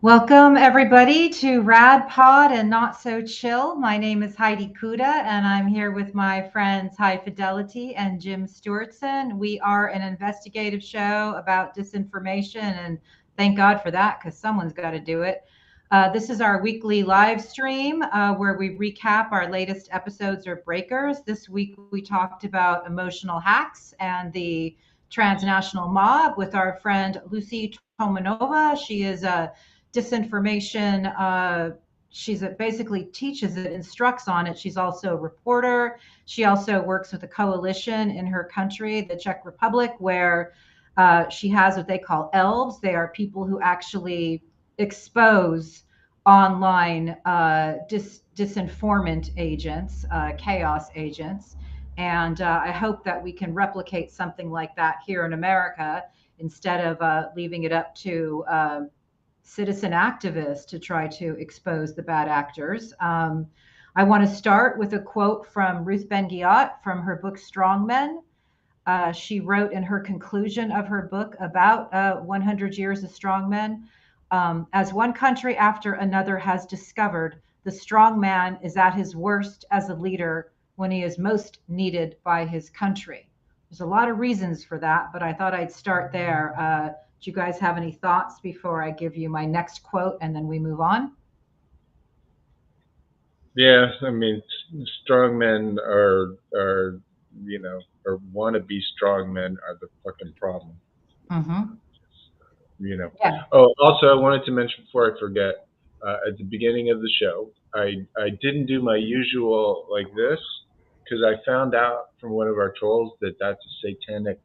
Welcome everybody to Rad Pod and Not So Chill. My name is Heidi Kuda and I'm here with my friends High Fidelity and Jim Stewartson. We are an investigative show about disinformation, and thank God for that because someone's got to do it. This is our weekly live stream where we recap our latest episodes or breakers. This week we talked about emotional hacks and the transnational mob with our friend Lucy Tomanova. She is a disinformation. She's basically teaches it, instructs on it. She's also a reporter. She also works with a coalition in her country, the Czech Republic, where she has what they call elves. They are people who actually expose online disinformant agents, chaos agents. And I hope that we can replicate something like that here in America instead of leaving it up to citizen activists to try to expose the bad actors. I want to start with a quote from Ruth Ben-Ghiat from her book Strong Men. She wrote in her conclusion of her book about 100 Years of Strong Men, as one country after another has discovered, the strong man is at his worst as a leader when he is most needed by his country. There's a lot of reasons for that, but I thought I'd start there. Do you guys have any thoughts before I give you my next quote and then we move on? Yeah, I mean, strong men are you know, or wannabe strong men are the fucking problem. Mm-hmm. You know. Yeah. Oh, also, I wanted to mention before I forget, at the beginning of the show, I didn't do my usual like this because I found out from one of our trolls that that's a satanic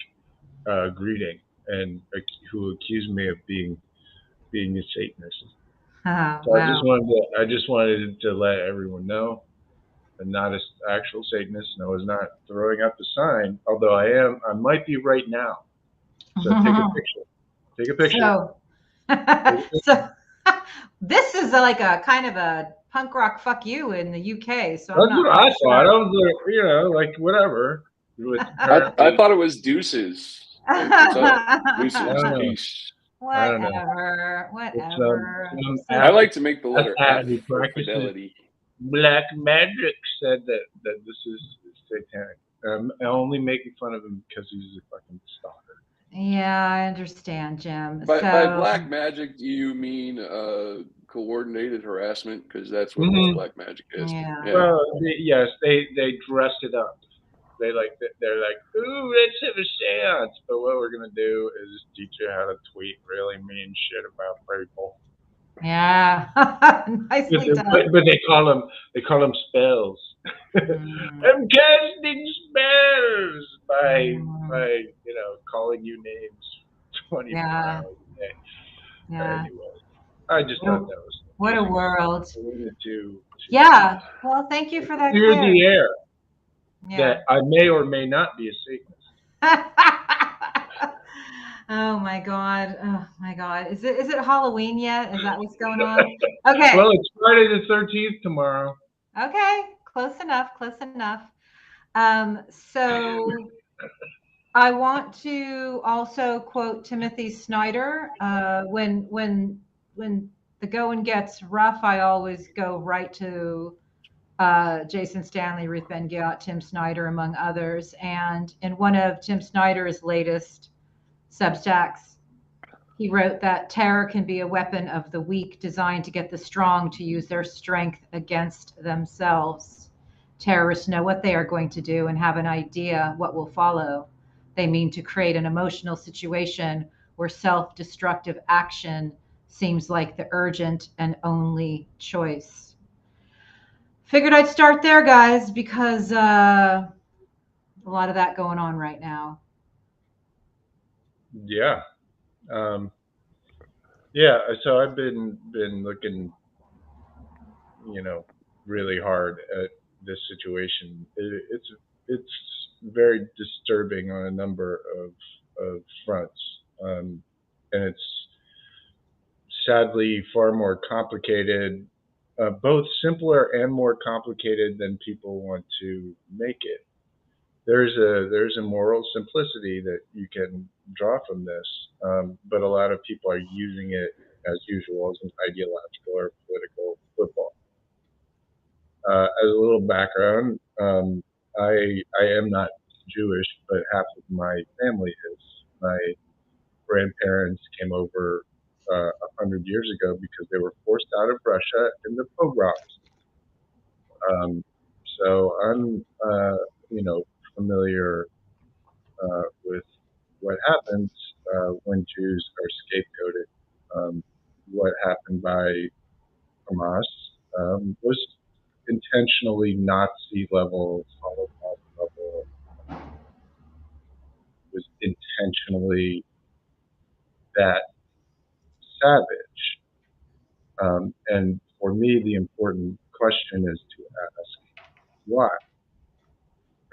greeting, and who accused me of being a Satanist. So Wow. I just wanted to let everyone know I'm not an actual Satanist, and I was not throwing up the sign. Although I might be right now. So take a picture. Take a picture. So this is like a kind of a punk rock fuck you in the UK. So That's what I thought. I was like, you know, like whatever. I thought it was deuces. Like, what's up? Deuces, peace. Whatever. I like to make the letter F he for practices fidelity. Black Magic said that this is satanic. I'm only making fun of him because he's a fucking stalker. Yeah, I understand, Jim. By black magic, do you mean coordinated harassment? Because that's what most black magic is. Yeah. Well, yes, they dressed it up. They're like, ooh, let's have a seance. But what we're gonna do is teach you how to tweet really mean shit about people. Yeah, nicely done. But they call them spells. I'm casting spells by you know, calling you names 24 hours a day. Yeah. Anyway, I just thought that was what a world. Yeah. Well, thank you for that. Clear the air. Yeah. That I may or may not be a Satanist. Oh my God. Oh my God. Is it Halloween yet? Is that what's going on? Okay. Well, it's Friday the 13th tomorrow. Okay. Close enough. So I want to also quote Timothy Snyder. When the going gets rough, I always go right to Jason Stanley, Ruth Ben-Ghiat, Tim Snyder, among others. And in one of Tim Snyder's latest Substacks, he wrote that terror can be a weapon of the weak designed to get the strong to use their strength against themselves. Terrorists know what they are going to do and have an idea what will follow. They mean to create an emotional situation where self-destructive action seems like the urgent and only choice. Figured I'd start there, guys, because a lot of that going on right now. Yeah. Yeah, so I've been looking, really hard at this situation. It's very disturbing on a number of fronts, and it's sadly far more complicated, both simpler and more complicated than people want to make it. There's a moral simplicity that you can draw from this, but a lot of people are using it as usual as an ideological or political football. As a little background, I am not Jewish, but half of my family is. My grandparents came over 100 years ago because they were forced out of Russia in the pogroms. Um, so I'm, familiar with what happens when Jews are scapegoated. What happened by Hamas was intentionally Nazi level, Holocaust level, was intentionally that savage. And for me, the important question is to ask why,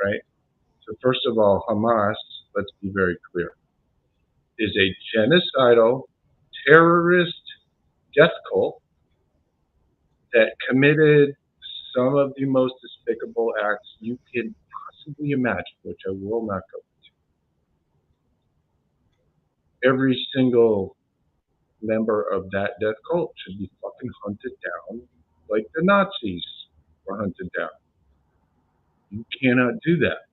right? So, first of all, Hamas, let's be very clear, is a genocidal terrorist death cult that committed some of the most despicable acts you can possibly imagine, which I will not go into. Every single member of that death cult should be fucking hunted down like the Nazis were hunted down. You cannot do that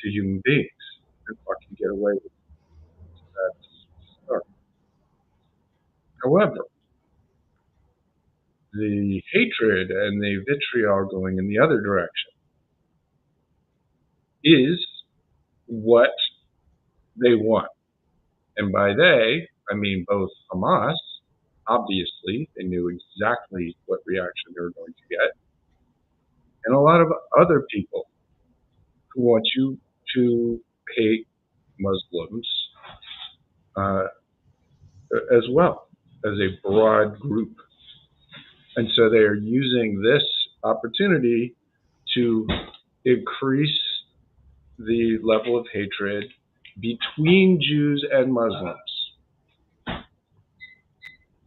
to human beings and fucking get away with it. That's stark. However, the hatred and the vitriol going in the other direction is what they want. And by they, I mean both Hamas, obviously, they knew exactly what reaction they were going to get, and a lot of other people who want you to hate Muslims uh, as well as a broad group. And so they are using this opportunity to increase the level of hatred between Jews and Muslims.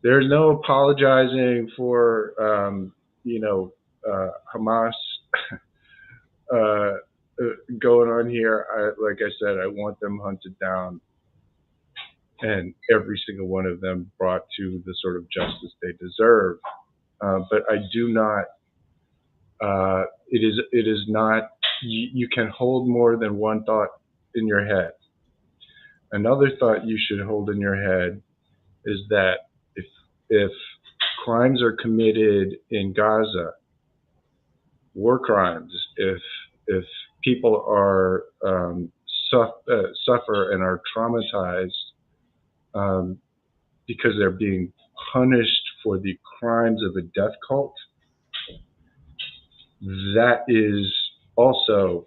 There's no apologizing for, Hamas going on here. Like I said, I want them hunted down and every single one of them brought to the sort of justice they deserve. But I do not. It is not. You can hold more than one thought in your head. Another thought you should hold in your head is that if crimes are committed in Gaza, war crimes, if people are suffer and are traumatized because they're being punished for the crimes of a death cult, that is also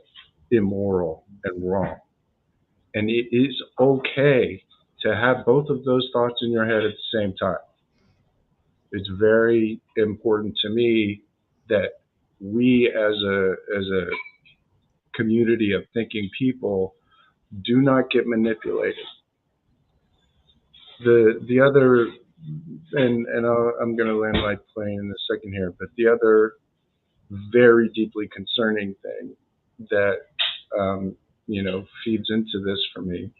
immoral and wrong. And it is okay to have both of those thoughts in your head at the same time. It's very important to me that we as a community of thinking people do not get manipulated. The other, and I'm going to land my plane in a second here, but the other very deeply concerning thing that feeds into this for me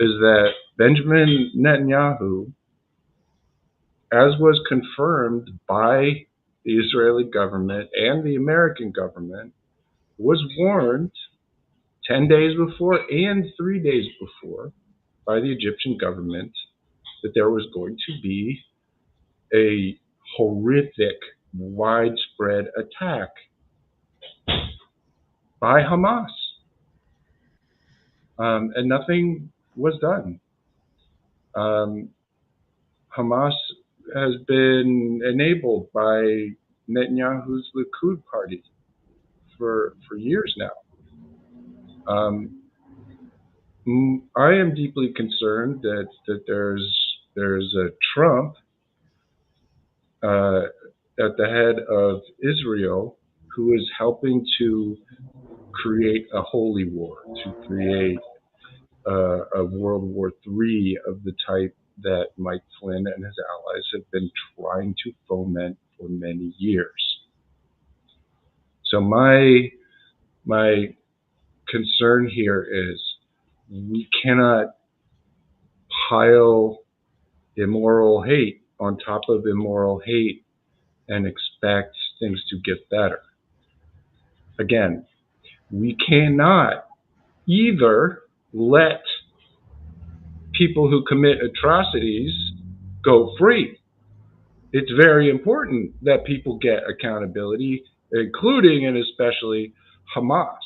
is that Benjamin Netanyahu, as was confirmed by the Israeli government and the American government, was warned 10 days before and 3 days before by the Egyptian government that there was going to be a horrific, widespread attack by Hamas. And nothing was done. Hamas has been enabled by Netanyahu's Likud party for years now. I am deeply concerned that there's there's a Trump at the head of Israel who is helping to create a holy war, to create a World War III of the type that Mike Flynn and his allies have been trying to foment for many years. So my concern here is we cannot pile immoral hate on top of immoral hate and expect things to get better. Again, we cannot either let people who commit atrocities go free. It's very important that people get accountability, including and especially Hamas.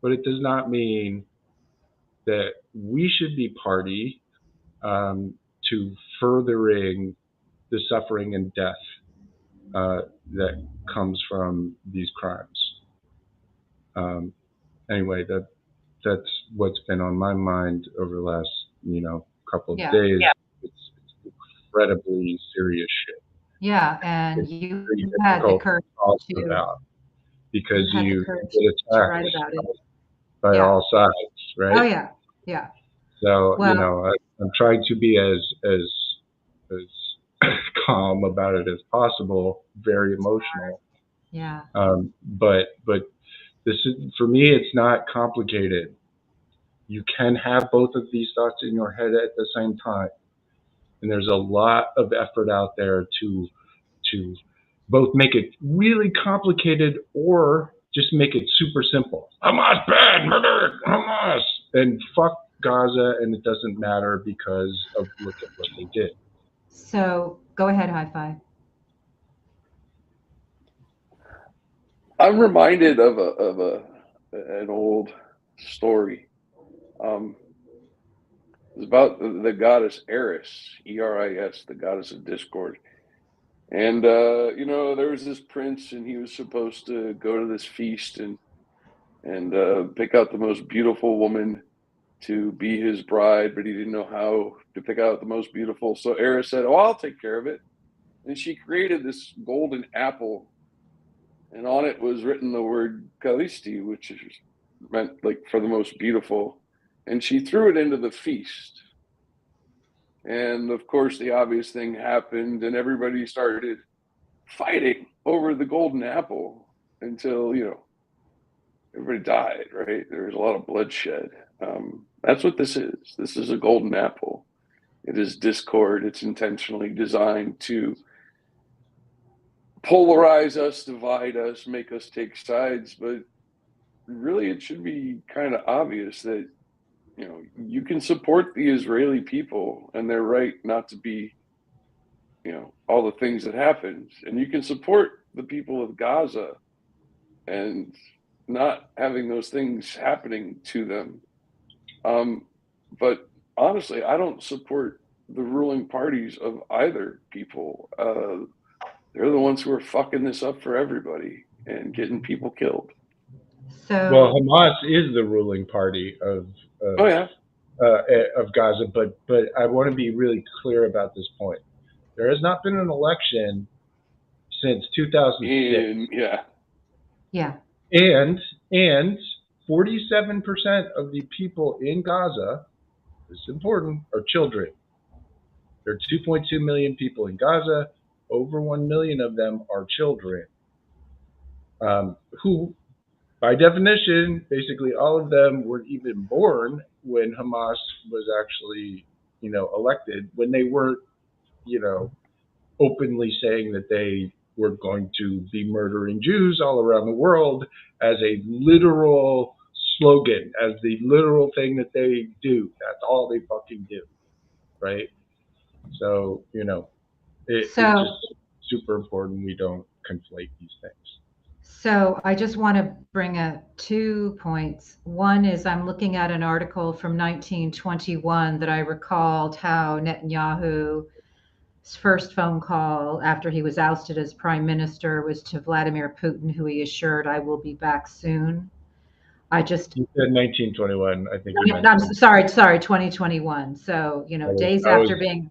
But it does not mean that we should be party to furthering the suffering and death that comes from these crimes. Anyway, that's what's been on my mind over the last, couple of days. Yeah. It's incredibly serious shit. Yeah, and It's you very had the difficult courage talk to about because you courage get to write attacked about it. by Yeah. all sides, right? Oh yeah, yeah. So Well, I'm trying to be as calm about it as possible. Very emotional. yeah. But this is, for me, it's not complicated. You can have both of these thoughts in your head at the same time, and there's a lot of effort out there to both make it really complicated or just make it super simple. Hamas bad, murder, Hamas, and fuck Gaza, and it doesn't matter because of look at what they did. So go ahead, High Five. I'm reminded of an old story. It's about the goddess Eris, Eris, the goddess of discord. And there was this prince, and he was supposed to go to this feast and pick out the most beautiful woman to be his bride, but he didn't know how to pick out the most beautiful. So Eris said, "Oh, I'll take care of it." And she created this golden apple, and on it was written the word Kalisti, which is meant like for the most beautiful. And she threw it into the feast. And of course, the obvious thing happened, and everybody started fighting over the golden apple until, everybody died, right? There was a lot of bloodshed. That's what this is. This is a golden apple. It is discord. It's intentionally designed to polarize us, divide us, make us take sides. But really, it should be kind of obvious that, you can support the Israeli people and their right not to be, all the things that happened. And you can support the people of Gaza and not having those things happening to them. But honestly, I don't support the ruling parties of either people. They're the ones who are fucking this up for everybody and getting people killed. Well, Hamas is the ruling party of Gaza, but I want to be really clear about this point. There has not been an election since 2006. Yeah. And 47% of the people in Gaza, this is important, are children. There are 2.2 million people in Gaza. Over 1 million of them are children, who, by definition, basically all of them weren't even born when Hamas was actually, elected, when they weren't, openly saying that they were going to be murdering Jews all around the world as a literal slogan, as the literal thing that they do. That's all they fucking do, right? So, it's just super important we don't conflate these things. So I just want to bring up 2 points. One is I'm looking at an article from 1921 that I recalled how Netanyahu's first phone call after he was ousted as prime minister was to Vladimir Putin, who he assured, "I will be back soon." I just. You said 1921. I think you meant. I'm sorry, 2021. So, you know, days after being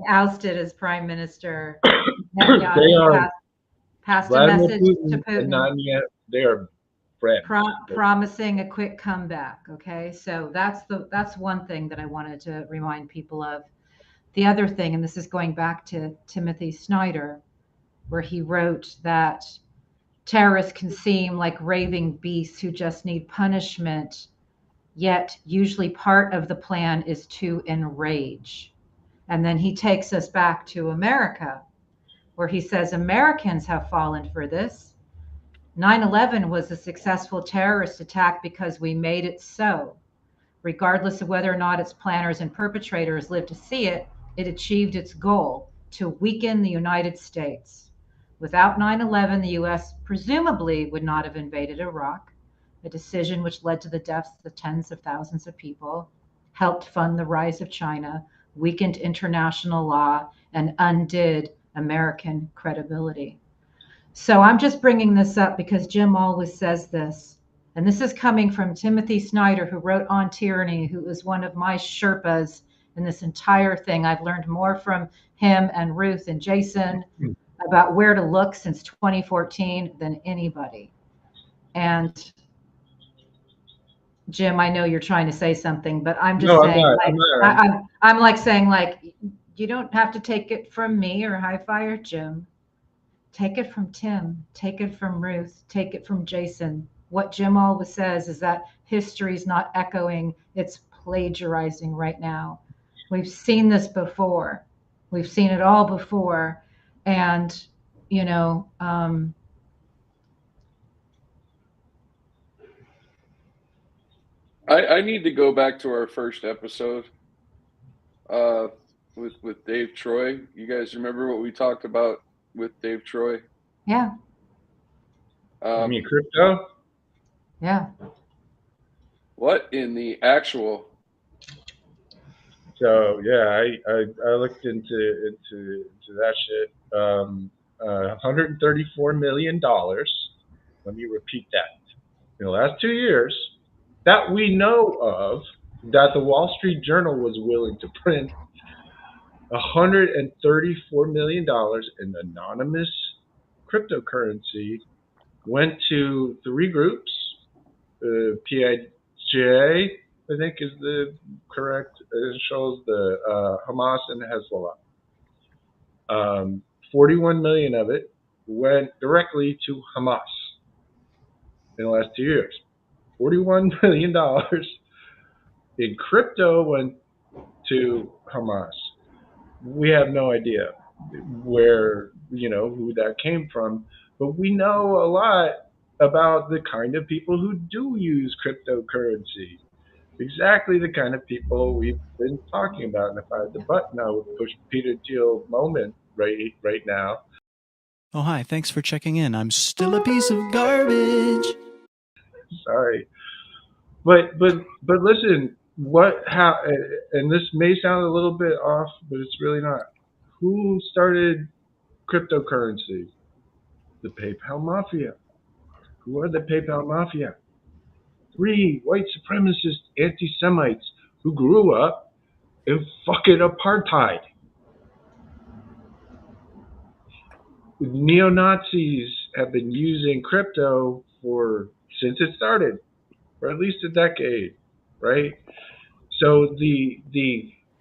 ousted as prime minister, Netanyahu passed a Vladimir message to Putin and Putin. Nanya, they are friends. Promising a quick comeback. Okay, so that's one thing that I wanted to remind people of. The other thing, and this is going back to Timothy Snyder, where he wrote that terrorists can seem like raving beasts who just need punishment, yet usually part of the plan is to enrage. And then he takes us back to America, where he says Americans have fallen for this. 9/11 was a successful terrorist attack because we made it so. Regardless of whether or not its planners and perpetrators lived to see it, it achieved its goal to weaken the United States. Without 9/11, the US presumably would not have invaded Iraq, a decision which led to the deaths of tens of thousands of people, helped fund the rise of China, weakened international law, and undid American credibility. So I'm just bringing this up because Jim always says this. And this is coming from Timothy Snyder, who wrote On Tyranny, who is one of my Sherpas in this entire thing. I've learned more from him and Ruth and Jason about where to look since 2014 than anybody. And Jim, I know you're trying to say something, but I'm just saying, I'm like saying, like, you don't have to take it from me or High Fire Jim. Take it from Tim, take it from Ruth, take it from Jason. What Jim always says is that history is not echoing, it's plagiarizing right now. We've seen this before. We've seen it all before. And, you know, I need to go back to our first episode with Dave Troy. You guys remember what we talked about with Dave Troy? Yeah. You mean crypto? Yeah. What in the actual? So yeah, I looked into that shit. $134 million. Let me repeat that. In the last 2 years, that we know of, that the Wall Street Journal was willing to print, $134 million in anonymous cryptocurrency went to 3 groups. PIJ, I think, is the correct. It shows the Hamas and Hezbollah. 41 million of it went directly to Hamas in the last 2 years. $41 million in crypto went to Hamas. We have no idea where, who that came from, but we know a lot about the kind of people who do use cryptocurrency. Exactly the kind of people we've been talking about. And if I had the button, I would push Peter Thiel moment right now. Oh, hi. Thanks for checking in. I'm still a piece of garbage. Sorry. But listen, how, and this may sound a little bit off, but it's really not. Who started cryptocurrency? The PayPal Mafia. Who are the PayPal Mafia? 3 white supremacist anti-Semites who grew up in fucking apartheid. Neo-Nazis have been using crypto since it started, for at least a decade, right? So the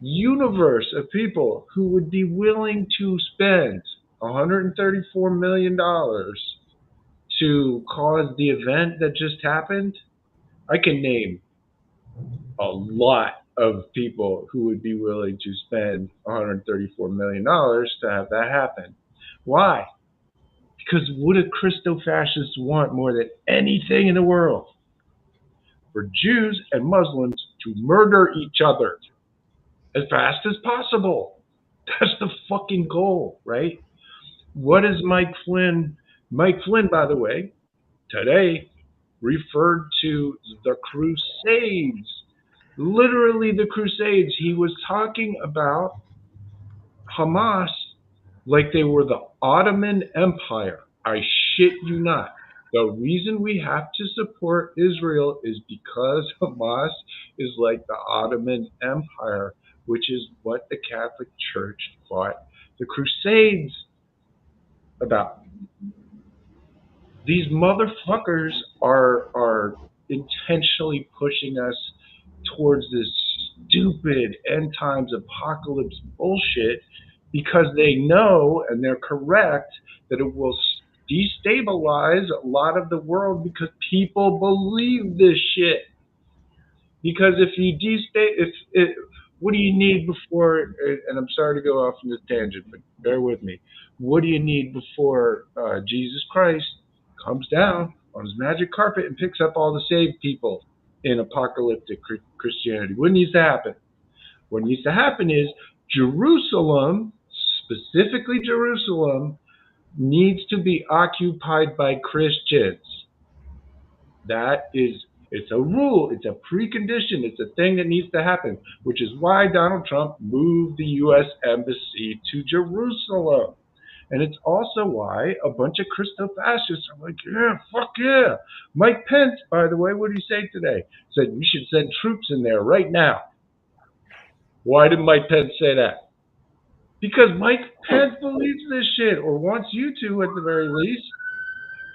universe of people who would be willing to spend $134 million to cause the event that just happened, I can name a lot of people who would be willing to spend $134 million to have that happen. Why? Because what do Christo-fascists want more than anything in the world? For Jews and Muslims to murder each other as fast as possible. That's the fucking goal, right? What is Mike Flynn? Mike Flynn, by the way, today referred to the Crusades. Literally the Crusades. He was talking about Hamas like they were the Ottoman Empire. I shit you not. The reason we have to support Israel is because Hamas is like the Ottoman Empire, which is what the Catholic Church fought the Crusades about. These motherfuckers are intentionally pushing us towards this stupid end times apocalypse bullshit because they know, and they're correct, that it will destabilize a lot of the world because people believe this shit. Because if you what do you need before? And I'm sorry to go off on this tangent, but bear with me. What do you need before Jesus Christ comes down on his magic carpet and picks up all the saved people in apocalyptic Christianity? What needs to happen? What needs to happen is Jerusalem, specifically Jerusalem, needs to be occupied by Christians. That is, it's a rule, it's a precondition, it's a thing that needs to happen, which is why Donald Trump moved the U.S. Embassy to Jerusalem. And it's also why a bunch of Christo-fascists are like, yeah, fuck yeah. Mike Pence, by the way, what did he say today? Said we should send troops in there right now. Why did Mike Pence say that? Because Mike Pence believes this shit, or wants you to at the very least,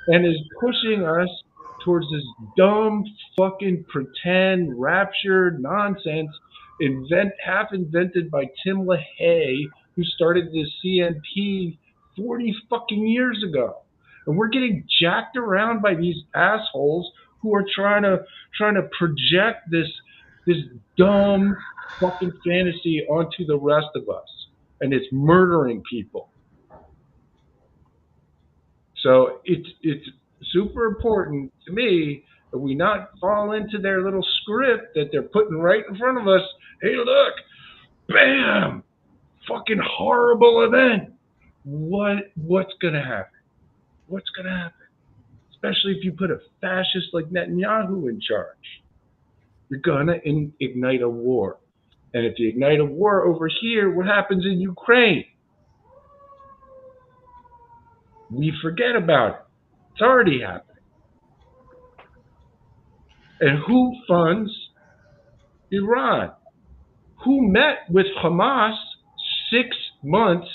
and is pushing us towards this dumb fucking pretend rapture nonsense half invented by Tim LaHaye, who started this CNP 40 fucking years ago. And we're getting jacked around by these assholes who are trying to project this dumb fucking fantasy onto the rest of us. And it's murdering people. So it's super important to me that we not fall into their little script that they're putting right in front of us. Hey, look, bam, fucking horrible event. What's gonna happen? What's gonna happen? Especially if you put a fascist like Netanyahu in charge, you're gonna ignite a war. And if you ignite a war over here, what happens in Ukraine? We forget about it. It's already happening. And who funds Iran? Who met with Hamas 6 months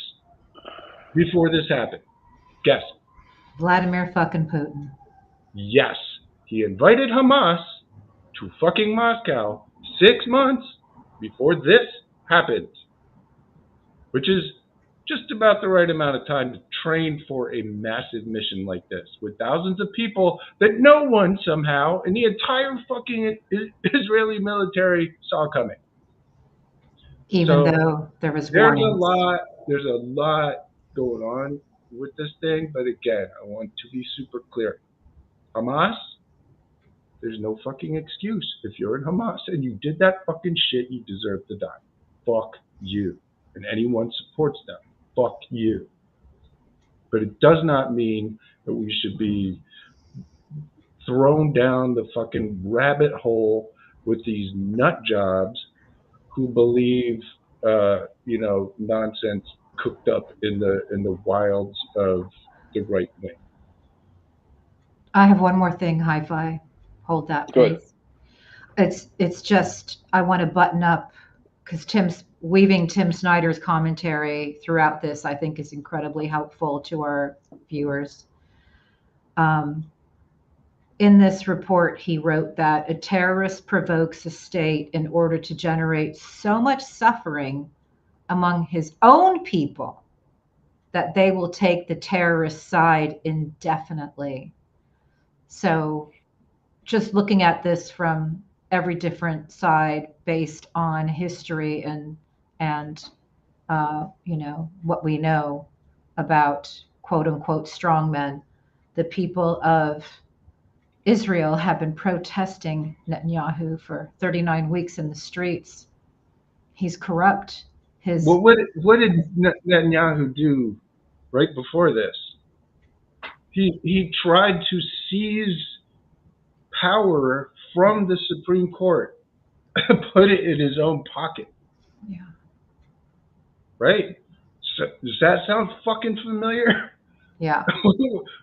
before this happened? Guess. Vladimir fucking Putin. Yes. He invited Hamas to fucking Moscow 6 months before this happened, which is just about the right amount of time to train for a massive mission like this with thousands of people that no one somehow in the entire fucking Israeli military saw coming. Even though there was warnings. There's a lot going on with this thing, but again, I want to be super clear. Hamas, there's no fucking excuse. If you're in Hamas and you did that fucking shit, you deserve to die. Fuck you. And anyone supports them. Fuck you. But it does not mean that we should be thrown down the fucking rabbit hole with these nut jobs who believe, nonsense cooked up in the wilds of the right wing. I have one more thing, Hi-Fi. Hold that, please. It's just, I want to button up, because weaving Tim Snyder's commentary throughout this, I think, is incredibly helpful to our viewers. In this report, he wrote that a terrorist provokes a state in order to generate so much suffering among his own people that they will take the terrorist side indefinitely. So just looking at this from every different side based on history and what we know about quote unquote strongmen, the people of Israel have been protesting Netanyahu for 39 weeks in the streets. He's corrupt. Well, what did Netanyahu do right before this? He tried to seize power from the Supreme Court and put it in his own pocket. Yeah. Right? So, does that sound fucking familiar? Yeah.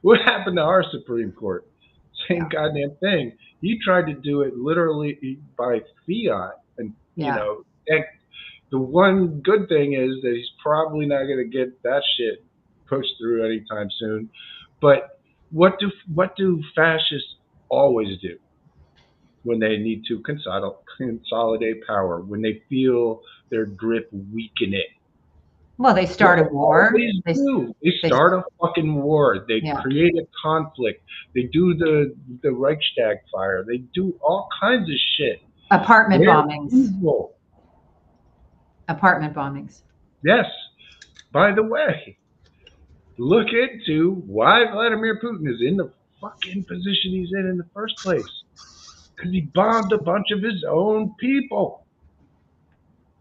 What happened to our Supreme Court? Same Yeah. goddamn thing. He tried to do it literally by fiat, and Yeah. and the one good thing is that he's probably not going to get that shit pushed through anytime soon. But what do fascists always do when they need to consolidate power, when they feel their grip weakening? Well, they start a war. They do. They start a fucking war. They Yeah. create a conflict. They do the Reichstag fire. They do all kinds of shit. Apartment They're bombings. evil. Apartment bombings. Yes. By the way, look into why Vladimir Putin is in the fucking position he's in the first place. Because he bombed a bunch of his own people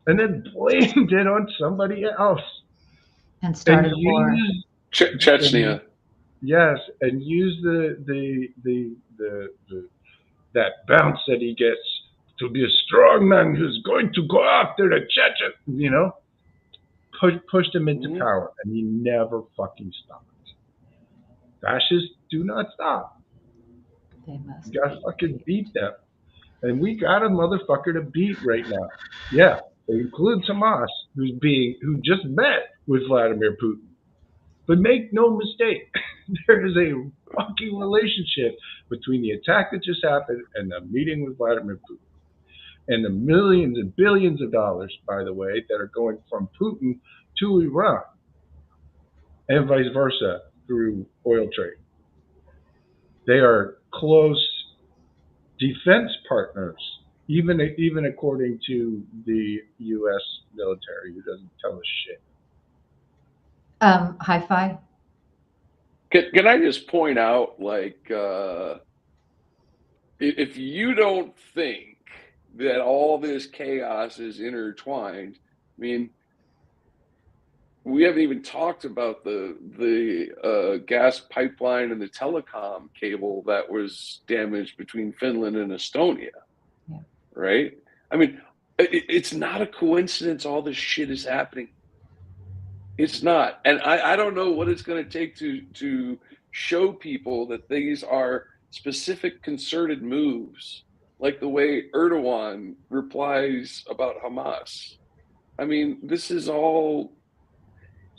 and then blamed it on somebody else. And started a war. Chechnya. Yes, and use that bounce that he gets to be a strong man who's going to go after the Chechens, pushed him into power, and he never fucking stopped. Fascists do not stop. They must. You gotta fucking beat them. And we got a motherfucker to beat right now. Yeah, it includes Hamas, who just met with Vladimir Putin. But make no mistake, there is a fucking relationship between the attack that just happened and the meeting with Vladimir Putin. And the millions and billions of dollars, by the way, that are going from Putin to Iran and vice versa through oil trade. They are close defense partners, even according to the U.S. military, who doesn't tell us shit. Hi-fi. Can I just point out, if you don't think that all this chaos is intertwined, I mean, we haven't even talked about the gas pipeline and the telecom cable that was damaged between Finland and Estonia. Yeah. Right? I mean, it's not a coincidence all this shit is happening. It's not. And I don't know what it's going to take to show people that these are specific concerted moves, like the way Erdogan replies about Hamas. I mean, this is all,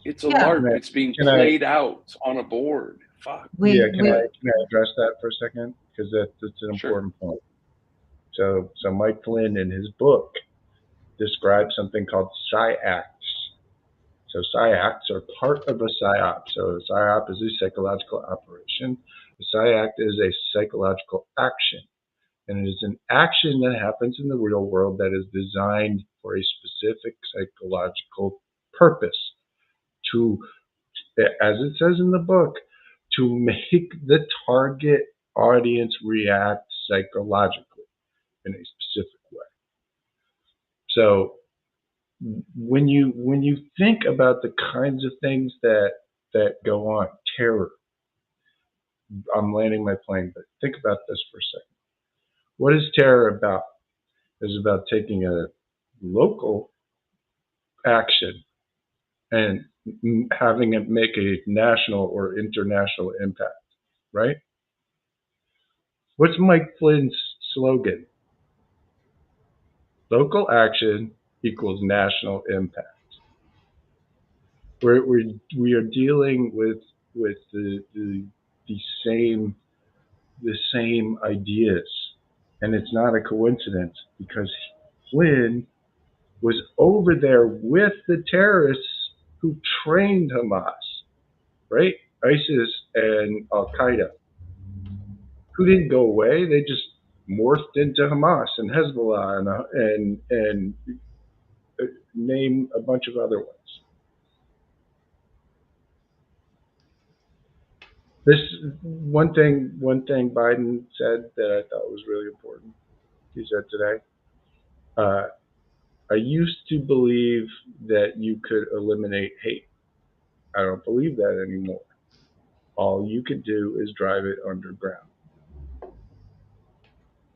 it's a LARP. It's being played out on a board. Fuck. Can I address that for a second? Because that's an important point. So Mike Flynn, in his book, describes something called PSYACts. So PSYACts are part of a PSYOP. So a PSYOP is a psychological operation. A PSYACT is a psychological action. And it is an action that happens in the real world that is designed for a specific psychological purpose, to, as it says in the book, to make the target audience react psychologically in a specific way. So when you think about the kinds of things that go on, terror, I'm landing my plane, but think about this for a second. What is terror about? It's about taking a local action and having it make a national or international impact, right? What's Mike Flynn's slogan? Local action equals national impact. We are dealing with the same ideas, and it's not a coincidence because Flynn was over there with the terrorists who trained Hamas, right? ISIS and Al Qaeda, who didn't go away. They just morphed into Hamas and Hezbollah and name a bunch of other ones. This one thing Biden said that I thought was really important. He said today, I used to believe that you could eliminate hate. I don't believe that anymore. All you could do is drive it underground.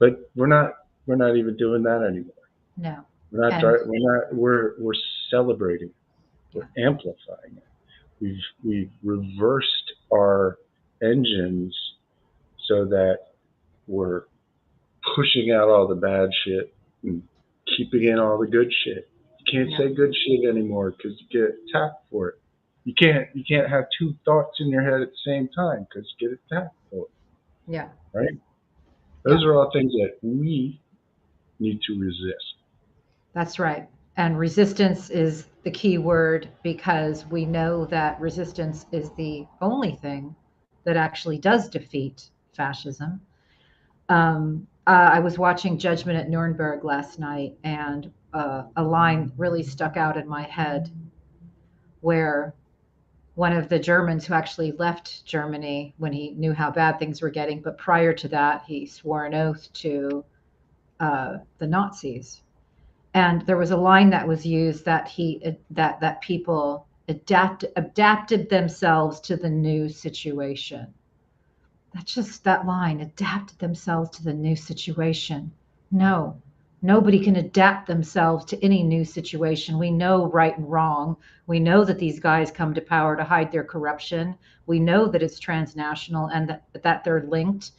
But we're not even doing that anymore. No. We're celebrating it. We're amplifying it. We've reversed our engines so that we're pushing out all the bad shit and keeping in all the good shit. You can't say good shit anymore because you get attacked for it. You can't have two thoughts in your head at the same time because you get attacked for it. Yeah. Right? Those are all things that we need to resist. That's right. And resistance is the key word, because we know that resistance is the only thing that actually does defeat fascism. I was watching Judgment at Nuremberg last night, and a line really stuck out in my head where one of the Germans who actually left Germany when he knew how bad things were getting, but prior to that, he swore an oath to the Nazis. And there was a line that was used that that people adapted themselves to the new situation. That's just that line, adapted themselves to the new situation. No, nobody can adapt themselves to any new situation. We know right and wrong. We know that these guys come to power to hide their corruption. We know that it's transnational and that they're linked.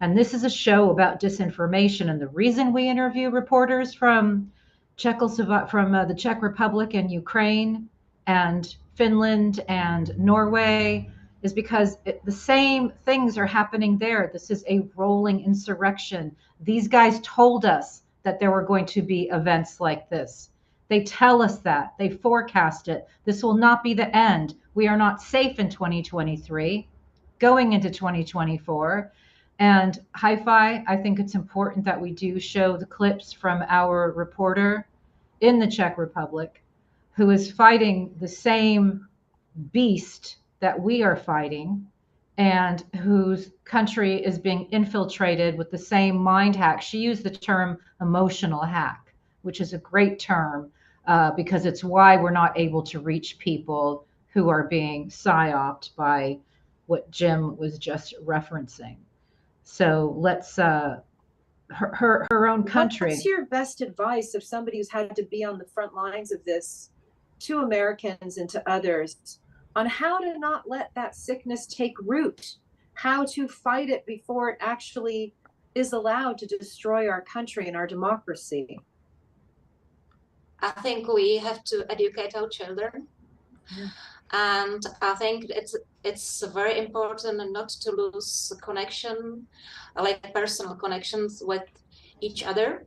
And this is a show about disinformation. And the reason we interview reporters from the Czech Republic and Ukraine and Finland and Norway is because the same things are happening there. This is a rolling insurrection. These guys told us that there were going to be events like this. They tell us that. They forecast it. This will not be the end. We are not safe in 2023, going into 2024. And Hi-Fi, I think it's important that we do show the clips from our reporter in the Czech Republic who is fighting the same beast that we are fighting, and whose country is being infiltrated with the same mind hack. She used the term emotional hack, which is a great term because it's why we're not able to reach people who are being psyoped by what Jim was just referencing. So let's her own country. What's your best advice of somebody who's had to be on the front lines of this, to Americans and to others, on how to not let that sickness take root, how to fight it before it actually is allowed to destroy our country and our democracy? I think we have to educate our children. Yeah. And I think it's very important not to lose connection, like personal connections with each other,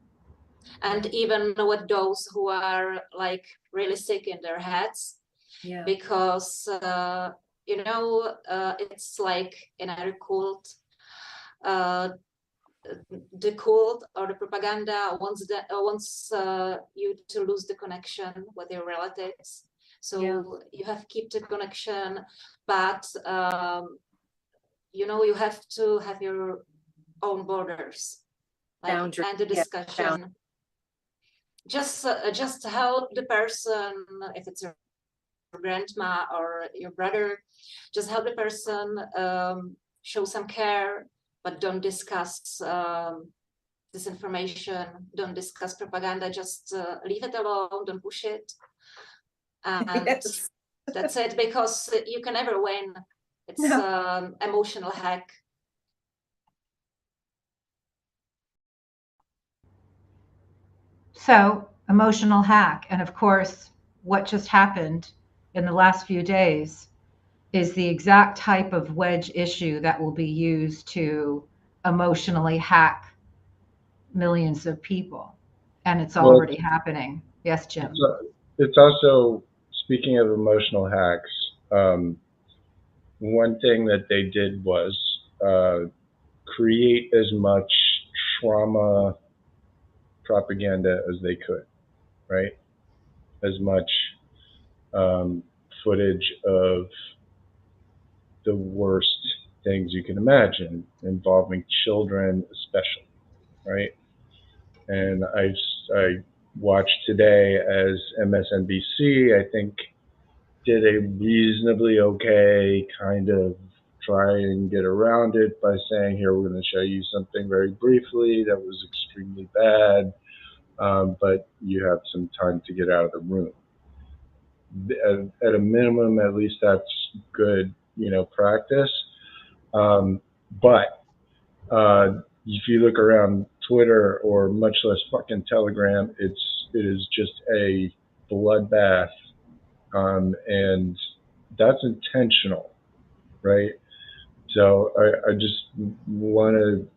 and even with those who are like really sick in their heads. Yeah. Because it's like in a cult. The cult or the propaganda wants you to lose the connection with your relatives. So you have to keep the connection, but you have to have your own borders, like, and the discussion. Just help the person, if it's your grandma or your brother, just help the person, show some care, but don't discuss disinformation, don't discuss propaganda, just leave it alone, don't push it. And that's it, because you can never win. It's emotional hack. So, emotional hack. And of course, what just happened in the last few days is the exact type of wedge issue that will be used to emotionally hack millions of people. And it's already happening. Yes, Jim. It's also, speaking of emotional hacks, one thing that they did was create as much trauma propaganda as they could, right? As much footage of the worst things you can imagine, involving children especially, right? And I watched today as MSNBC, I think, did a reasonably okay kind of try and get around it by saying, here, we're going to show you something very briefly that was extremely bad, but you have some time to get out of the room. At a minimum, at least that's good practice. But if you look around Twitter, or much less fucking Telegram, it is just a bloodbath, and that's intentional, right? So I just want to.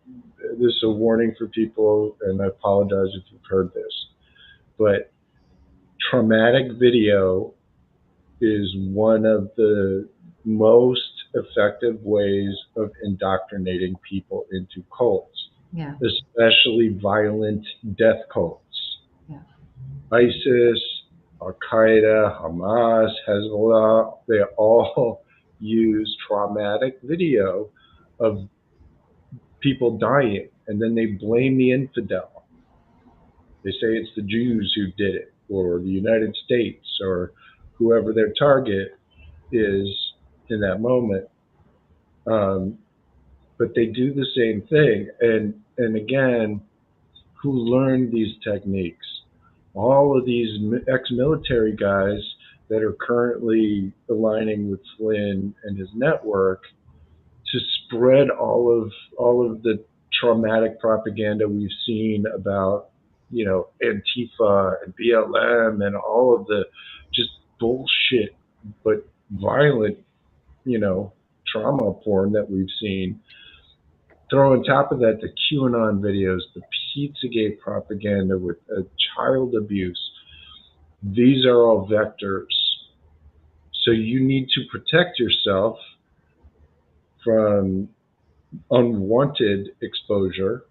This is a warning for people, and I apologize if you've heard this, but traumatic video is one of the most effective ways of indoctrinating people into cults, especially violent death cults. Yeah. ISIS, Al-Qaeda, Hamas, Hezbollah, they all use traumatic video of people dying, and then they blame the infidel. They say it's the Jews who did it, or the United States, or whoever their target is in that moment. But they do the same thing. And again, who learned these techniques? All of these ex-military guys that are currently aligning with Flynn and his network to spread all of the traumatic propaganda we've seen about, Antifa and BLM and all of the just bullshit but violent, trauma porn that we've seen. Throw on top of that the QAnon videos, the Pizzagate propaganda with child abuse. These are all vectors. So you need to protect yourself from unwanted exposure.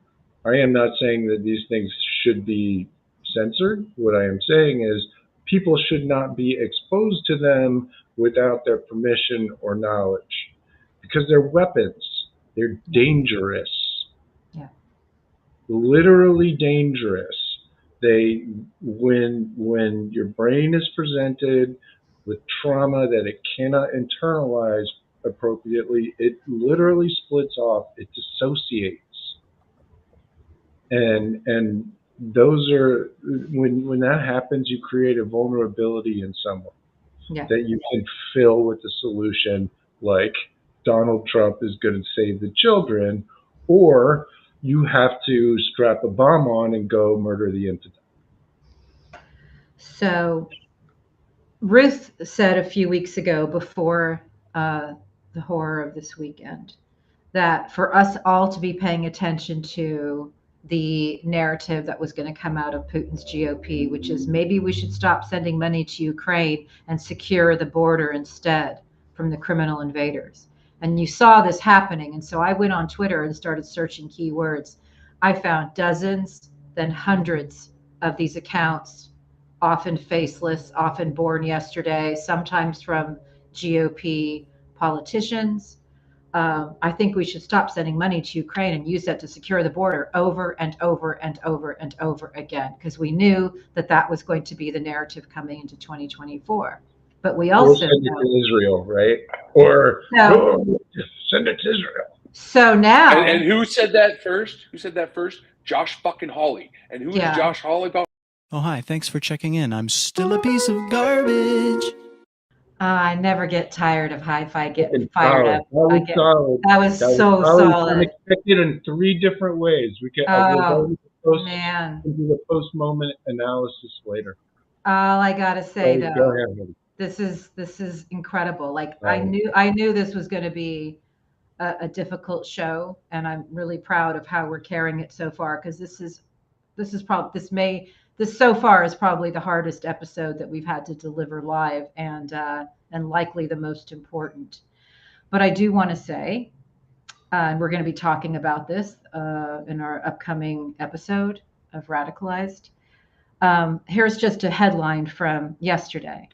I am not saying that these things should be censored. What I am saying is people should not be exposed to them without their permission or knowledge, because they're weapons. They're dangerous. Yeah. Literally dangerous. When your brain is presented with trauma that it cannot internalize appropriately, it literally splits off, it dissociates. And those are, when that happens, you create a vulnerability in someone that you can fill with a solution, like Donald Trump is going to save the children, or you have to strap a bomb on and go murder the infidel. So Ruth said a few weeks ago, before the horror of this weekend, that for us all to be paying attention to the narrative that was going to come out of Putin's GOP, which is maybe we should stop sending money to Ukraine and secure the border instead from the criminal invaders. And you saw this happening. And so I went on Twitter and started searching keywords. I found dozens, then hundreds of these accounts, often faceless, often born yesterday, sometimes from GOP politicians. I think we should stop sending money to Ukraine and use that to secure the border, over and over and over and over again, because we knew that that was going to be the narrative coming into 2024. But we also send it to Israel, right? Or send it to Israel. So now, and who said that first? Who said that first? Josh fucking Hawley. And who is Josh Hawley about? Oh, hi. Thanks for checking in. I'm still a piece of garbage. I never get tired of Hi-Fi getting fired up. Solid. That was so solid. Unexpected in 3 different ways. We can man. we'll do the post-moment analysis later. All I gotta say though, go ahead. this is incredible. Like I knew this was going to be a difficult show, and I'm really proud of how we're carrying it so far, because this so far is probably the hardest episode that we've had to deliver live, and likely the most important. But I do want to say, and we're going to be talking about this in our upcoming episode of Radicalized. Here's just a headline from yesterday.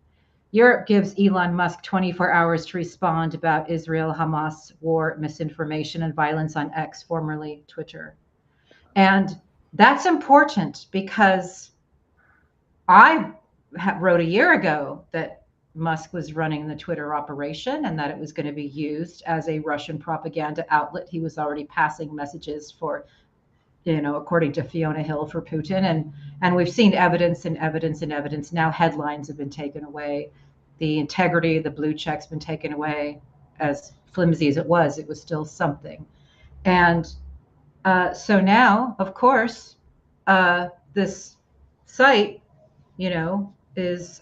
Europe gives Elon Musk 24 hours to respond about Israel-Hamas war, misinformation, and violence on X, formerly Twitter. And that's important, because I wrote a year ago that Musk was running the Twitter operation and that it was going to be used as a Russian propaganda outlet. He was already passing messages for, according to Fiona Hill, for Putin. And we've seen evidence and evidence and evidence. Now headlines have been taken away. The integrity of the blue check's been taken away. as flimsy as it was still something. And so now, of course, this site, is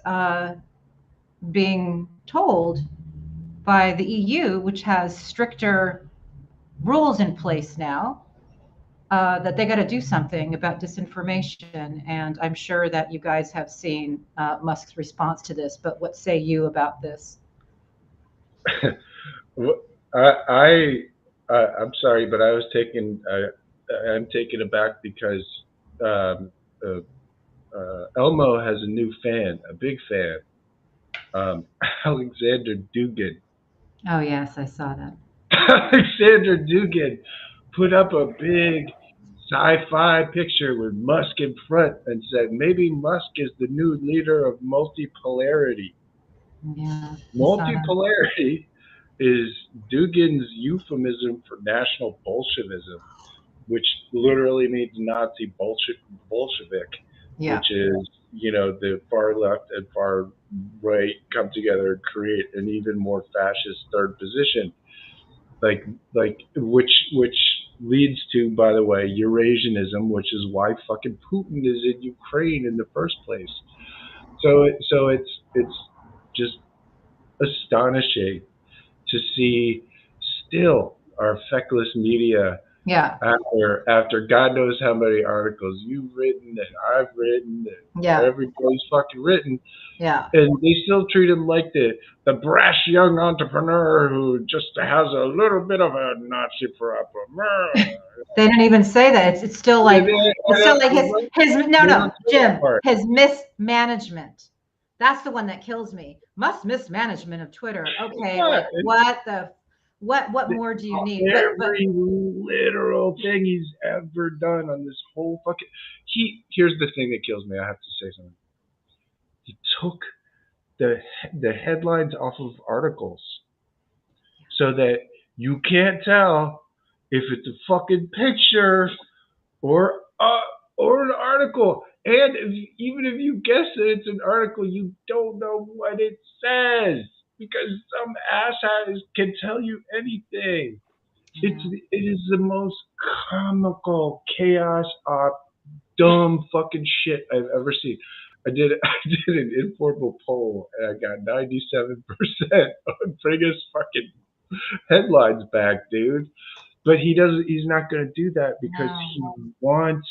being told by the EU, which has stricter rules in place now, that they got to do something about disinformation. And I'm sure that you guys have seen Musk's response to this, but what say you about this? I'm sorry, but I'm taken aback because Elmo has a new fan, a big fan, Alexander Dugin. Oh yes, I saw that. Alexander Dugin put up a big sci-fi picture with Musk in front and said maybe Musk is the new leader of multipolarity. Yeah. Multipolarity is Dugin's euphemism for National Bolshevism, which literally means Nazi Bolshevik, Yeah. which is, the far left and far right come together and create an even more fascist third position, like which leads to, by the way, Eurasianism, which is why fucking Putin is in Ukraine in the first place. So it's just astonishing to see still our feckless media, Yeah. after God knows how many articles you've written and I've written and Yeah. everybody's fucking written, Yeah. and they still treat him like the brash young entrepreneur who just has a little bit of a Nazi problem. They didn't even say that. It's still like Jim, his mismanagement. That's the one that kills me. Musk's mismanagement of Twitter. Okay, Yeah, like what more do you need? Every literal thing he's ever done on this whole fucking. Here's the thing that kills me. I have to say something. He took the headlines off of articles so that you can't tell if it's a fucking picture or an article. And even if you guess that it's an article, you don't know what it says because some asshat can tell you anything. It is the most comical chaos op, dumb fucking shit I've ever seen. I did an informal poll and I got 97% on bring us fucking headlines back, dude. But he's not gonna do that because he wants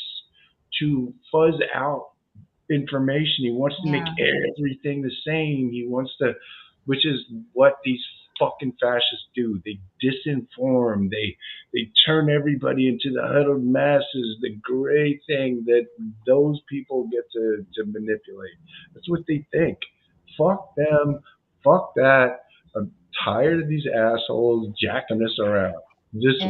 to fuzz out information. He wants to make everything the same. He wants to, which is what these fucking fascists do. They disinform. They turn everybody into the huddled masses. The great thing that those people get to manipulate. That's what they think. Fuck them. Fuck that. I'm tired of these assholes jacking us around. Just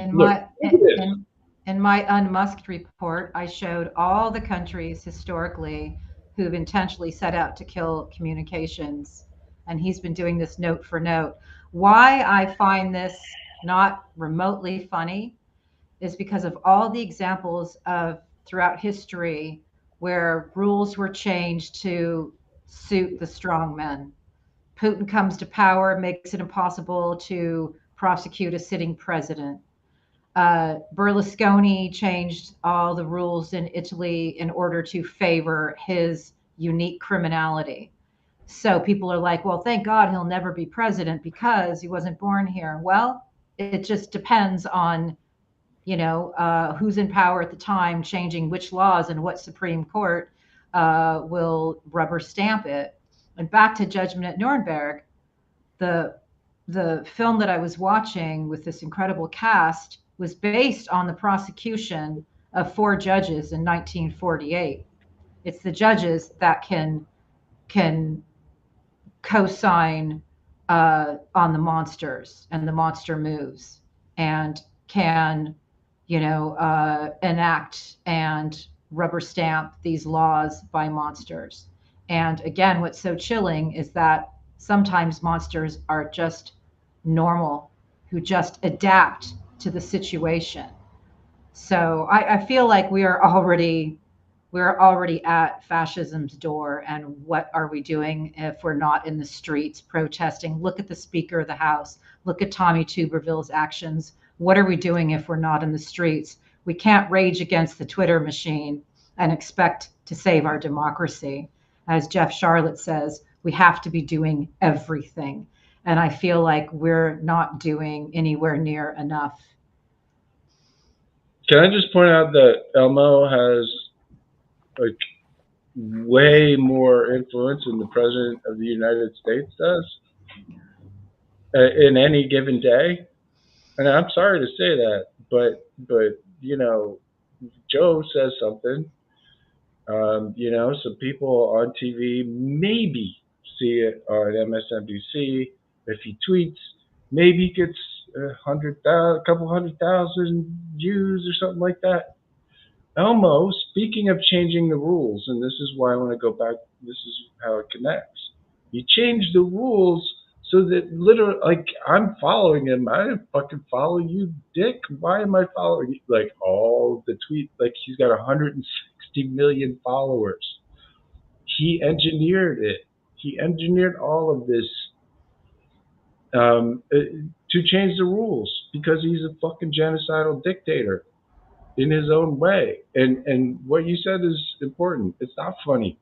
in my unmusked report, I showed all the countries historically who've intentionally set out to kill communications. And he's been doing this note for note. Why I find this not remotely funny is because of all the examples of throughout history where rules were changed to suit the strong men. Putin comes to power, makes it impossible to prosecute a sitting president. Berlusconi changed all the rules in Italy in order to favor his unique criminality. So people are like, well, thank God he'll never be president because he wasn't born here. Well, it just depends on, who's in power at the time, changing which laws and what Supreme Court will rubber stamp it. And back to Judgment at Nuremberg, the film that I was watching with this incredible cast was based on the prosecution of 4 judges in 1948. It's the judges that can co-sign on the monsters and the monster moves and can, enact and rubber stamp these laws by monsters. And again, what's so chilling is that sometimes monsters are just normal, who just adapt to the situation. So I feel like we are already we're already at fascism's door. And what are we doing if we're not in the streets protesting? Look at the Speaker of the House. Look at Tommy Tuberville's actions. What are we doing if we're not in the streets? We can't rage against the Twitter machine and expect to save our democracy. As Jeff Charlotte says, we have to be doing everything. And I feel like we're not doing anywhere near enough. Can I just point out that Elmo has like way more influence than the president of the United States does in any given day? And I'm sorry to say that, but you know, Joe says something. You know, some people on TV maybe see it on MSNBC. If he tweets, maybe he gets a couple 100,000 views or something like that. Elmo, speaking of changing the rules, and this is why I want to go back, this is how it connects. You change the rules so that literally, like, I'm following him. I didn't fucking follow you, dick. Why am I following you? Like, all the tweets, like, he's got 160 million followers. He engineered it. He engineered all of this to change the rules because he's a fucking genocidal dictator in his own way. And what you said is important. It's not funny.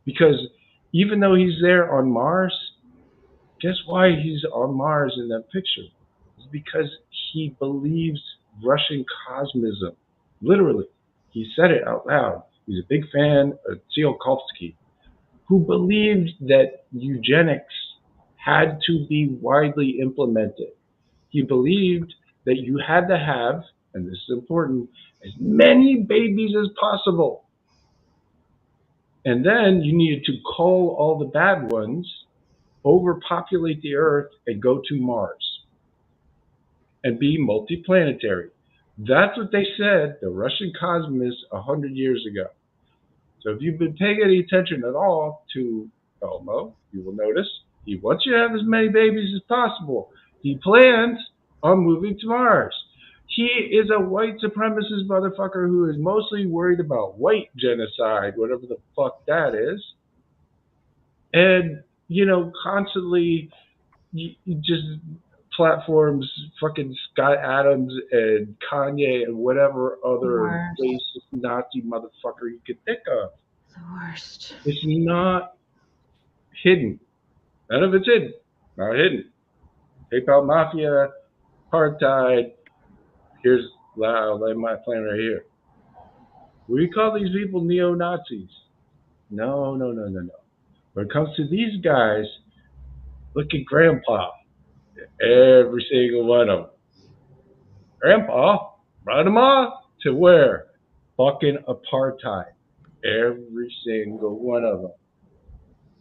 Because even though he's there on Mars, guess why he's on Mars in that picture? It's because he believes Russian cosmism. Literally. He said it out loud. He's a big fan of Tsiolkovsky, who believed that eugenics had to be widely implemented. He believed that you had to have, and this is important, as many babies as possible. And then you needed to cull all the bad ones, overpopulate the Earth, and go to Mars and be multiplanetary. That's what they said, the Russian cosmos, 100 years ago. So if you've been paying any attention at all to Elmo, you will notice he wants you to have as many babies as possible. He plans on moving to Mars. He is a white supremacist motherfucker who is mostly worried about white genocide, whatever the fuck that is. And, you know, constantly just platforms fucking Scott Adams and Kanye and whatever other racist Nazi motherfucker you could think of. The worst. It's not hidden. None of it's hidden. Not hidden. PayPal Mafia, apartheid. Here's, I'll lay my plan right here. We call these people neo-Nazis. No. When it comes to these guys, look at Grandpa. Every single one of them. Grandpa brought them off to where? Fucking apartheid. Every single one of them.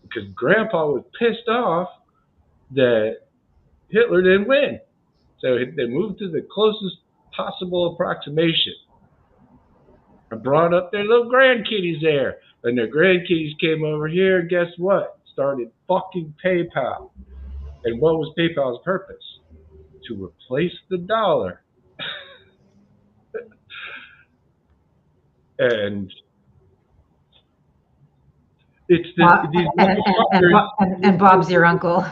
Because Grandpa was pissed off that Hitler didn't win. So they moved to the closest possible approximation and brought up their little grandkiddies there. And their grandkiddies came over here, guess what? Started fucking PayPal. And what was PayPal's purpose? To replace the dollar. And it's these and Bob's your uncle.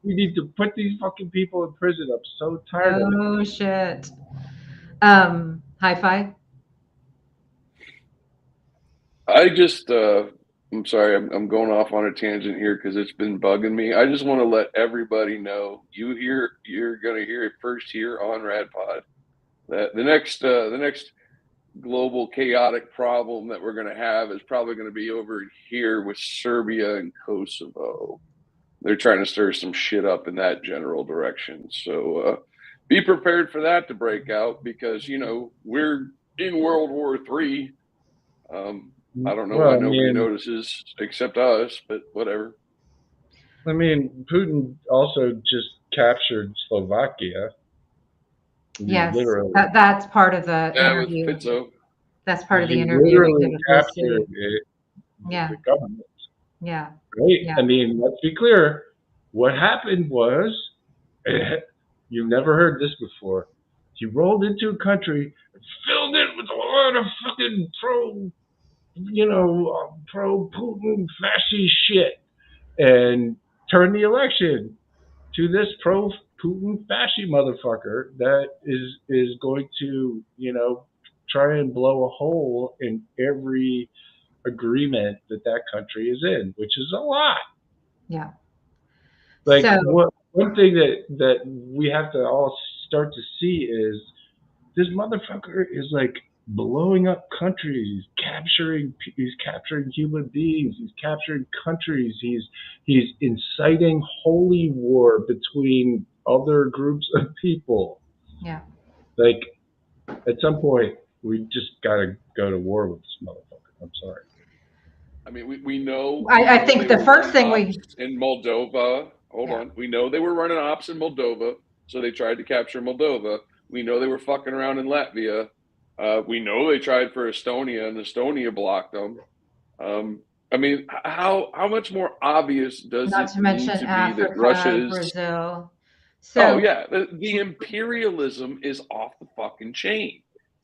We need to put these fucking people in prison. I'm so tired of it. Oh shit. Hi-Fi. I just I'm sorry, I'm going off on a tangent here because it's been bugging me. I just want to let everybody know you're gonna hear it first here on RadPod that the next global chaotic problem that we're gonna have is probably gonna be over here with Serbia and Kosovo. They're trying to stir some shit up in that general direction. So be prepared for that to break out because, you know, we're in World War III. I don't know why nobody notices except us, but whatever. I mean, Putin also just captured Slovakia. Yes, that's part of the interview. That's part of the interview. Literally captured it. Yeah. The government. Yeah. Right? Yeah. I mean, let's be clear. What happened was, you've never heard this before. He rolled into a country and filled it with a lot of fucking pro-Putin fascist shit, and turn the election to this pro-Putin fascist motherfucker that is going to, try and blow a hole in every agreement that country is in, which is a lot. Yeah. Like So one thing that we have to all start to see is this motherfucker is like blowing up countries, he's capturing human beings, he's capturing countries, he's inciting holy war between other groups of people. yeah. Like at some point we just gotta go to war with this motherfucker. I'm sorry. I mean, we know. I think the first thing in Moldova. Hold on. We know they were running ops in Moldova, so they tried to capture Moldova. We know they were fucking around in Latvia. We know they tried for Estonia, and Estonia blocked them. I mean, how much more obvious does not it to mention need to Africa, be that Russia's Brazil. So, So yeah, the imperialism is off the fucking chain,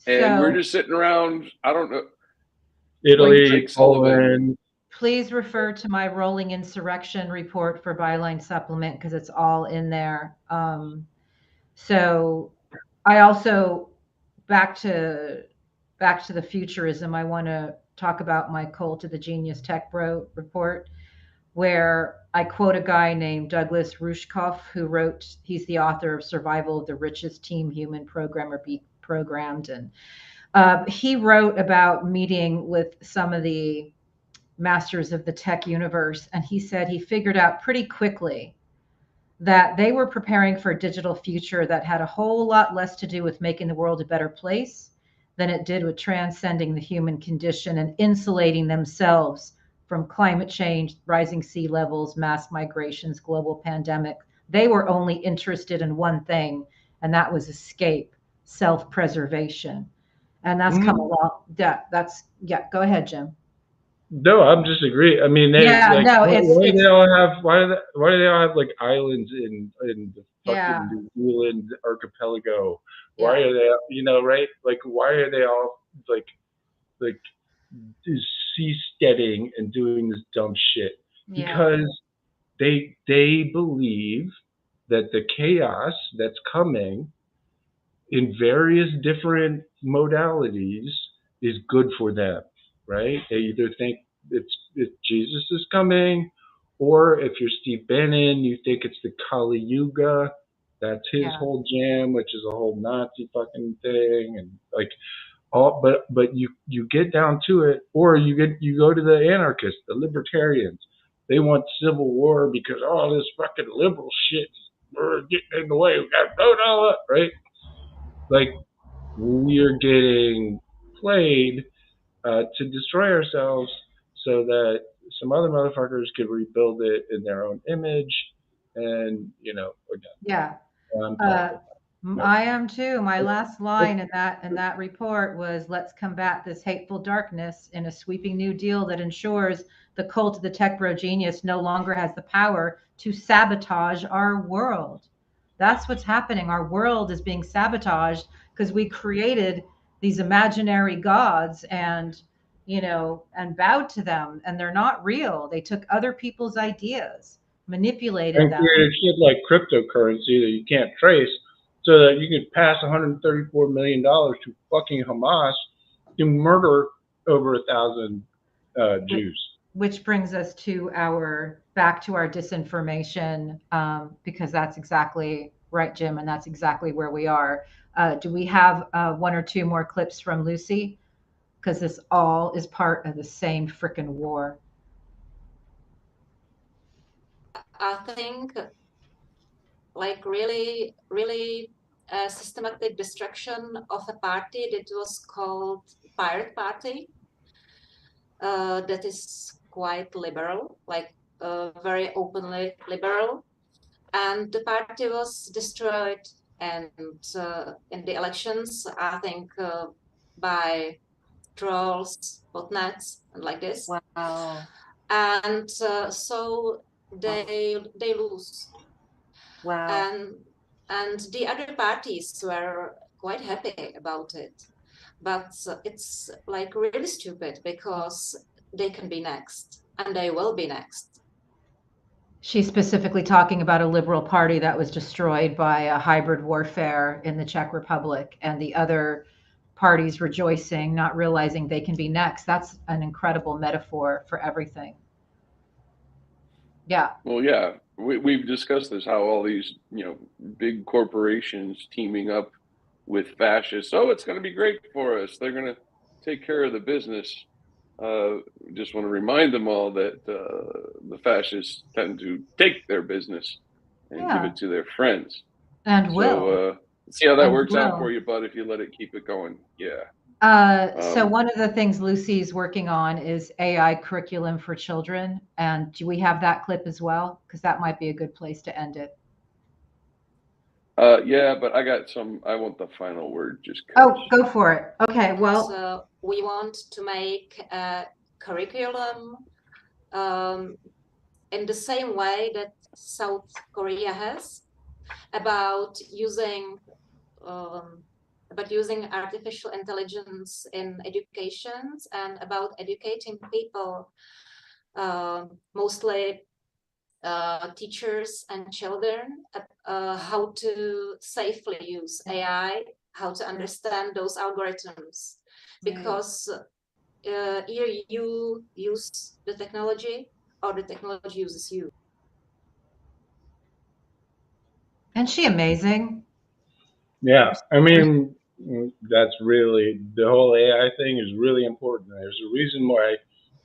and we're just sitting around. I don't know. Italy, Poland. Please refer to my rolling insurrection report for Byline Supplement because it's all in there. So I also back to the futurism. I want to talk about my Cult of the Genius Tech Bro report, where I quote a guy named Douglas Rushkoff, who wrote, he's the author of Survival of the Richest Team Human Program or Be Programmed. And he wrote about meeting with some of the masters of the tech universe. And he said he figured out pretty quickly that they were preparing for a digital future that had a whole lot less to do with making the world a better place than it did with transcending the human condition and insulating themselves from climate change, rising sea levels, mass migrations, global pandemic. They were only interested in one thing, and that was escape, self-preservation. And that's come along. Yeah, go ahead, Jim. No, I'm just agreeing. I mean, why do they all have like islands in the fucking New Zealand archipelago? Why are they, right? Like, why are they all like seasteading and doing this dumb shit? Because they believe that the chaos that's coming in various different modalities is good for them, right? They either think it's Jesus is coming, or if you're Steve Bannon, you think it's the Kali Yuga. That's his whole jam, which is a whole Nazi fucking thing, and like all. But you get down to it, or you go to the anarchists, the libertarians. They want civil war because all this fucking liberal shit is getting in the way. We got to blow it all up, right? Like we're getting played to destroy ourselves so that some other motherfuckers could rebuild it in their own image, and again. I am too. My last line in that report was, "Let's combat this hateful darkness in a sweeping new deal that ensures the cult of the tech bro genius no longer has the power to sabotage our world." That's what's happening. Our world is being sabotaged because we created these imaginary gods and bowed to them, and they're not real. They took other people's ideas, manipulated them, and created shit like cryptocurrency that you can't trace, so that you could pass $134 million to fucking Hamas to murder over 1,000 Jews. Which brings us to back to our disinformation, because that's exactly right, Jim, and that's exactly where we are. Do we have one or two more clips from Lucy? Because this all is part of the same frickin' war. I think like really, really systematic destruction of a party that was called Pirate Party. That is quite liberal, like very openly liberal. And the party was destroyed and in the elections, I think by trolls, botnets, and like this. Wow. And so they lose. Wow. And the other parties were quite happy about it. but it's like really stupid because they can be next and they will be next. She's specifically talking about a liberal party that was destroyed by a hybrid warfare in the Czech Republic, and the other parties rejoicing, not realizing they can be next. That's an incredible metaphor for everything. Yeah. Well, yeah, we've discussed this, how all these, big corporations teaming up with fascists. Oh, it's going to be great for us. They're going to take care of the business. Just want to remind them all that the fascists tend to take their business and give it to their friends. And will. So see how that And works out will. for you, bud, if you let it keep it going. Yeah. So one of the things Lucy's working on is AI curriculum for children. And do we have that clip as well? Because that might be a good place to end it. Yeah, but I want the final word. Just Oh, go for it. Okay, well. So we want to make a curriculum in the same way that South Korea has about using artificial intelligence in education and about educating people, mostly teachers and children, how to safely use AI, how to understand those algorithms, because either you use the technology or the technology uses you. Isn't she amazing? Yeah, I mean, that's really, the whole AI thing is really important. There's a reason why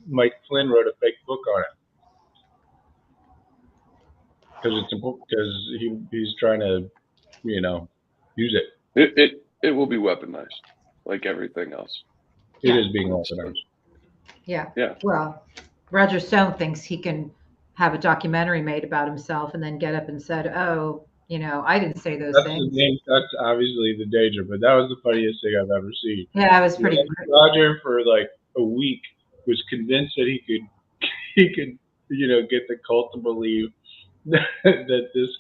Mike Flynn wrote a fake book on it, because it's important, because he's trying to, use it. It will be weaponized, like everything else. It is being weaponized. Yeah. Yeah. Well, Roger Stone thinks he can have a documentary made about himself and then get up and said, "Oh, I didn't say those things." That's obviously the danger, but that was the funniest thing I've ever seen. Yeah, it was pretty great. Roger, for like a week, was convinced that he could, get the cult to believe that this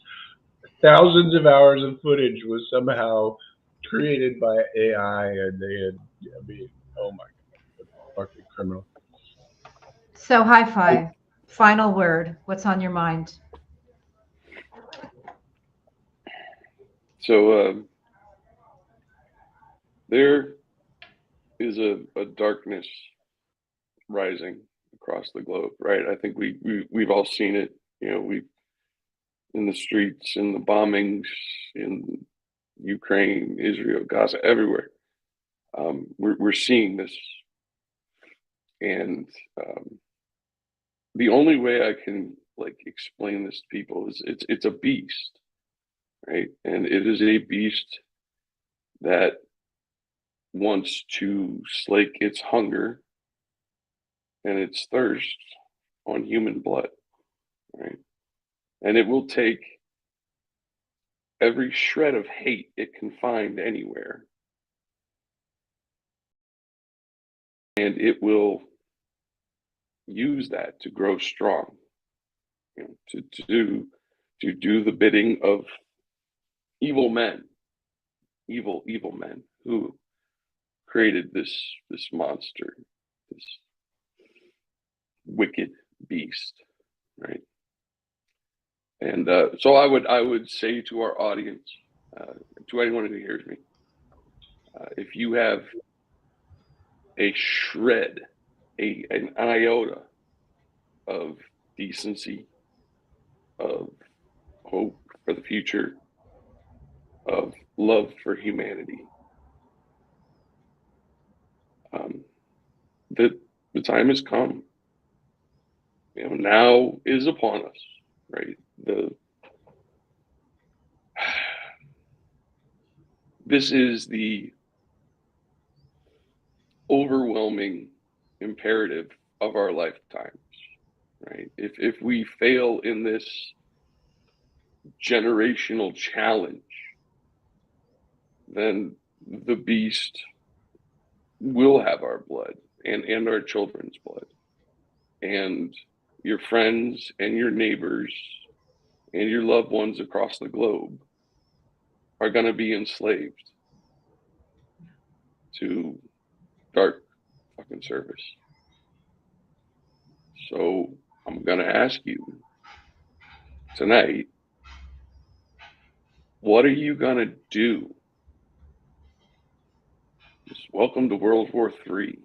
thousands of hours of footage was somehow created by AI, and they had, oh my God, fucking criminal. So, hi-fi, final word. What's on your mind? So there is a darkness rising across the globe, right? I think we've all seen it. We've in the streets, in the bombings, in Ukraine, Israel, Gaza, everywhere. We're seeing this, and the only way I can explain this to people is it's a beast, right? And it is a beast that wants to slake its hunger and its thirst on human blood, right? And it will take every shred of hate it can find anywhere, and it will use that to grow strong, to do the bidding of evil men, evil men who created this monster, this wicked beast, right? And so I would say to our audience, to anyone who hears me, if you have a shred, an iota of decency, of hope for the future, of love for humanity, the time has come. Now is upon us, right? This is the overwhelming imperative of our lifetimes, right? If we fail in this generational challenge, then the beast will have our blood and our children's blood, and your friends and your neighbors and your loved ones across the globe are going to be enslaved to dark fucking service. So I'm gonna ask you tonight, what are you gonna do? Just welcome to World War III.